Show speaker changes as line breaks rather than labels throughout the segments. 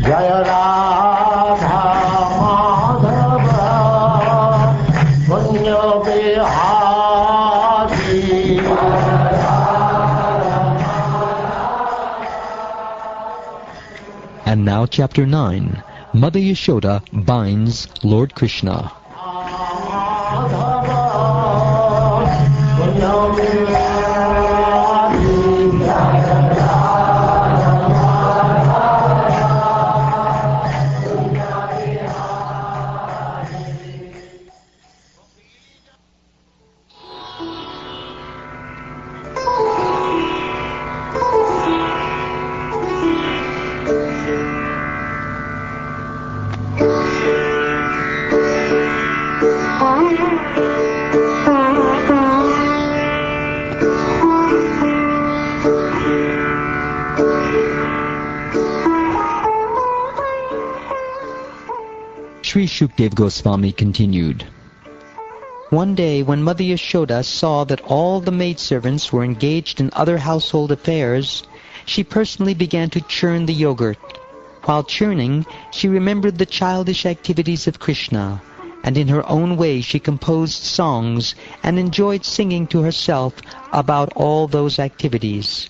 Jaya Radha Madhava Punya Bihari.
And now Chapter 9. Mother Yashoda binds Lord Krishna. Sri Shukdev Goswami continued. One day when Mother Yashoda saw that all the maidservants were engaged in other household affairs, she personally began to churn the yogurt. While churning, she remembered the childish activities of Krishna, and in her own way she composed songs and enjoyed singing to herself about all those activities.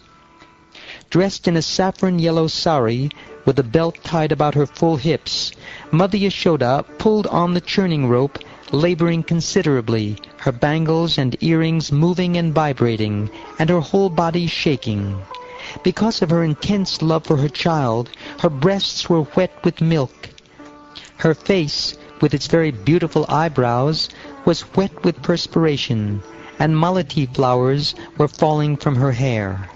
Dressed in a saffron yellow sari, with a belt tied about her full hips, Mother Yashoda pulled on the churning rope, laboring considerably, her bangles and earrings moving and vibrating, and her whole body shaking. Because of her intense love for her child, her breasts were wet with milk. Her face, with its very beautiful eyebrows, was wet with perspiration, and malati flowers were falling from her hair.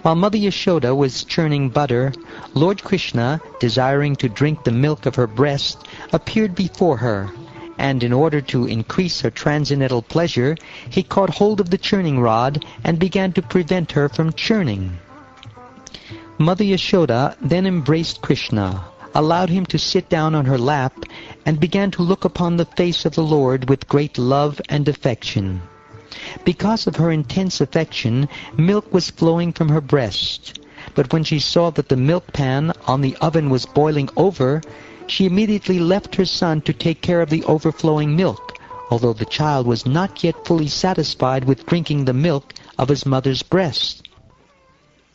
While Mother Yashoda was churning butter, Lord Krishna, desiring to drink the milk of her breast, appeared before her, and in order to increase her transcendental pleasure, he caught hold of the churning rod and began to prevent her from churning. Mother Yashoda then embraced Krishna, allowed him to sit down on her lap, and began to look upon the face of the Lord with great love and affection. Because of her intense affection, milk was flowing from her breast. But when she saw that the milk pan on the oven was boiling over, she immediately left her son to take care of the overflowing milk, although the child was not yet fully satisfied with drinking the milk of his mother's breast.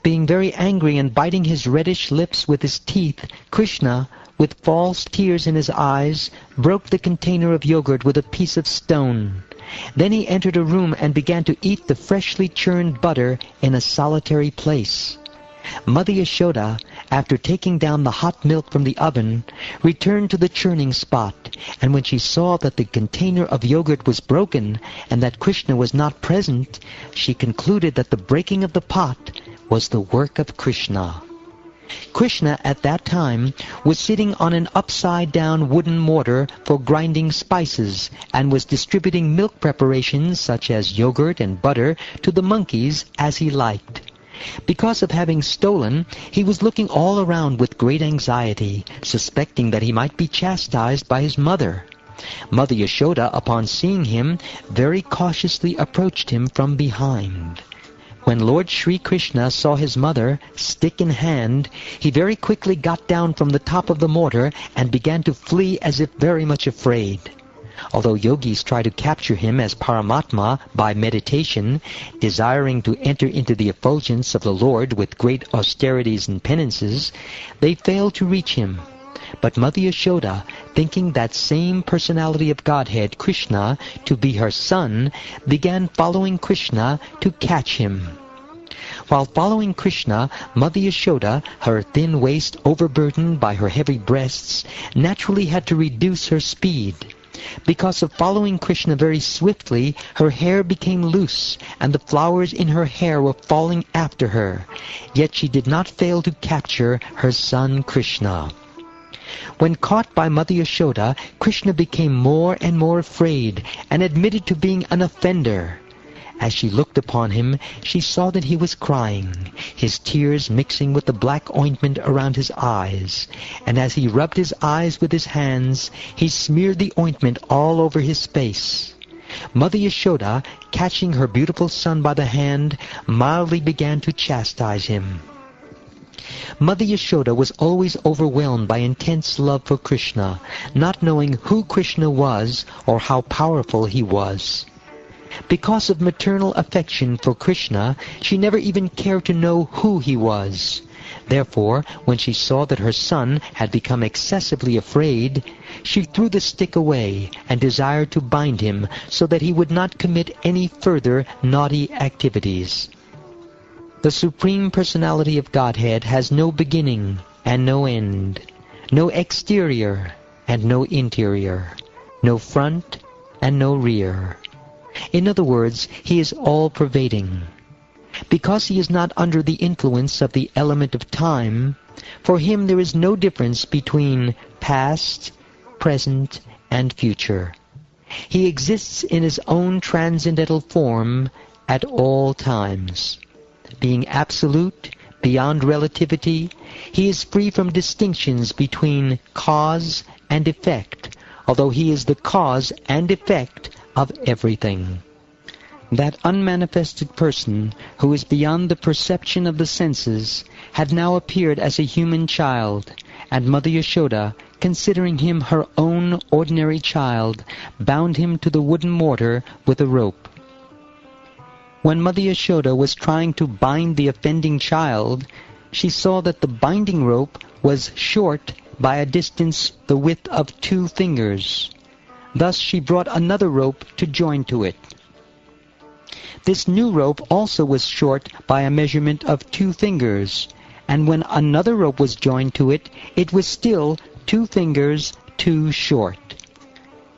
Being very angry and biting his reddish lips with his teeth, Krishna, with false tears in his eyes, broke the container of yogurt with a piece of stone. Then he entered a room and began to eat the freshly churned butter in a solitary place. Mother Yashoda, after taking down the hot milk from the oven, returned to the churning spot, and when she saw that the container of yogurt was broken and that Krishna was not present, she concluded that the breaking of the pot was the work of Krishna. Krishna at that time was sitting on an upside-down wooden mortar for grinding spices and was distributing milk preparations such as yogurt and butter to the monkeys as he liked. Because of having stolen, he was looking all around with great anxiety, suspecting that he might be chastised by his mother. Mother Yashoda, upon seeing him, very cautiously approached him from behind. When Lord Sri Krishna saw his mother, stick in hand, he very quickly got down from the top of the mortar and began to flee as if very much afraid. Although yogis try to capture him as Paramatma by meditation, desiring to enter into the effulgence of the Lord with great austerities and penances, they fail to reach him. But Mother Yashoda, thinking that same personality of Godhead, Krishna, to be her son, began following Krishna to catch him. While following Krishna, Mother Yashoda, her thin waist overburdened by her heavy breasts, naturally had to reduce her speed. Because of following Krishna very swiftly, her hair became loose, and the flowers in her hair were falling after her. Yet she did not fail to capture her son Krishna. When caught by Mother Yashoda, Krishna became more and more afraid, and admitted to being an offender. As she looked upon him, she saw that he was crying, his tears mixing with the black ointment around his eyes, and as he rubbed his eyes with his hands, he smeared the ointment all over his face. Mother Yashoda, catching her beautiful son by the hand, mildly began to chastise him. Mother Yashoda was always overwhelmed by intense love for Krishna, not knowing who Krishna was or how powerful he was. Because of maternal affection for Krishna, she never even cared to know who he was. Therefore, when she saw that her son had become excessively afraid, she threw the stick away and desired to bind him so that he would not commit any further naughty activities. The Supreme Personality of Godhead has no beginning and no end, no exterior and no interior, no front and no rear. In other words, he is all-pervading. Because he is not under the influence of the element of time, for him there is no difference between past, present, and future. He exists in his own transcendental form at all times. Being absolute, beyond relativity, he is free from distinctions between cause and effect, although he is the cause and effect of everything. That unmanifested person, who is beyond the perception of the senses, had now appeared as a human child, and Mother Yashoda, considering him her own ordinary child, bound him to the wooden mortar with a rope. When Mother Yashoda was trying to bind the offending child, she saw that the binding rope was short by a distance the width of 2 fingers. Thus she brought another rope to join to it. This new rope also was short by a measurement of 2 fingers, and when another rope was joined to it, it was still 2 fingers too short.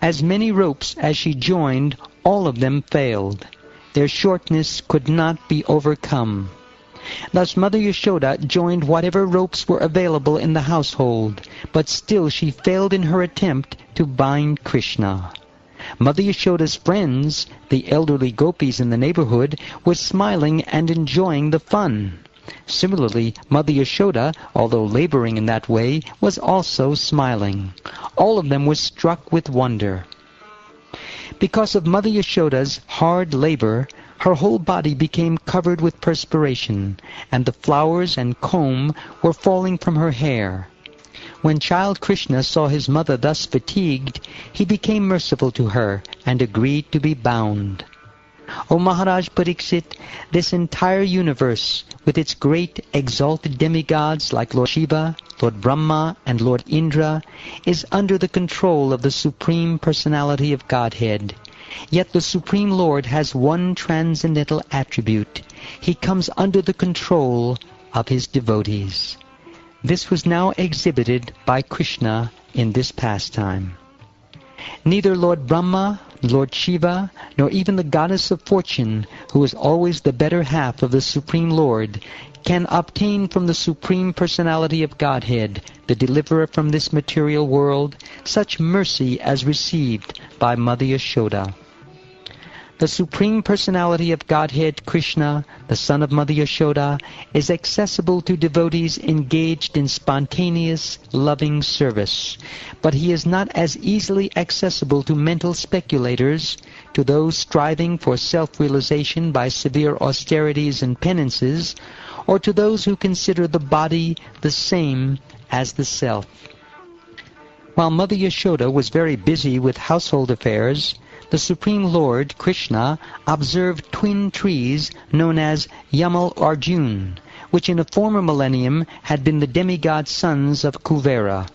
As many ropes as she joined, all of them failed. Their shortness could not be overcome. Thus Mother Yashoda joined whatever ropes were available in the household, but still she failed in her attempt to bind Krishna. Mother Yashoda's friends, the elderly gopis in the neighborhood, were smiling and enjoying the fun. Similarly, Mother Yashoda, although laboring in that way, was also smiling. All of them were struck with wonder. Because of Mother Yashoda's hard labor, her whole body became covered with perspiration, and the flowers and comb were falling from her hair. When child Krishna saw his mother thus fatigued, he became merciful to her and agreed to be bound. O Maharaj Pariksit, this entire universe, with its great exalted demigods like Lord Shiva, Lord Brahma, and Lord Indra, is under the control of the Supreme Personality of Godhead. Yet the Supreme Lord has one transcendental attribute. He comes under the control of his devotees. This was now exhibited by Krishna in this pastime. Neither Lord Brahma, Lord Shiva, nor even the goddess of fortune, who is always the better half of the Supreme Lord, can obtain from the Supreme Personality of Godhead, the deliverer from this material world, such mercy as received by Mother Yashoda. The Supreme Personality of Godhead, Krishna, the son of Mother Yashoda, is accessible to devotees engaged in spontaneous, loving service. But he is not as easily accessible to mental speculators, to those striving for self-realization by severe austerities and penances, or to those who consider the body the same as the self. While Mother Yashoda was very busy with household affairs, the Supreme Lord, Krishna, observed twin trees known as Yamal Arjun, which in a former millennium had been the demigod sons of Kuvera.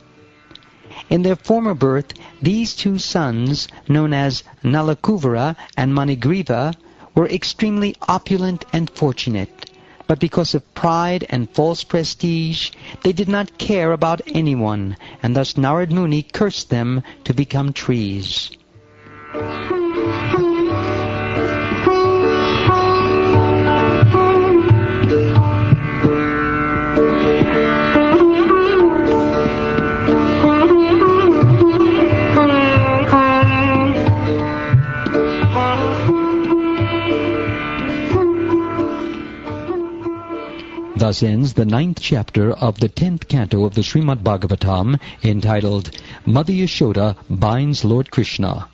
In their former birth, these 2 sons, known as Nalakuvara and Manigriva, were extremely opulent and fortunate. But because of pride and false prestige, they did not care about anyone, and thus Narad Muni cursed them to become trees. Thus ends the 9th chapter of the 10th canto of the Srimad Bhagavatam, entitled Mother Yashoda Binds Lord Krishna.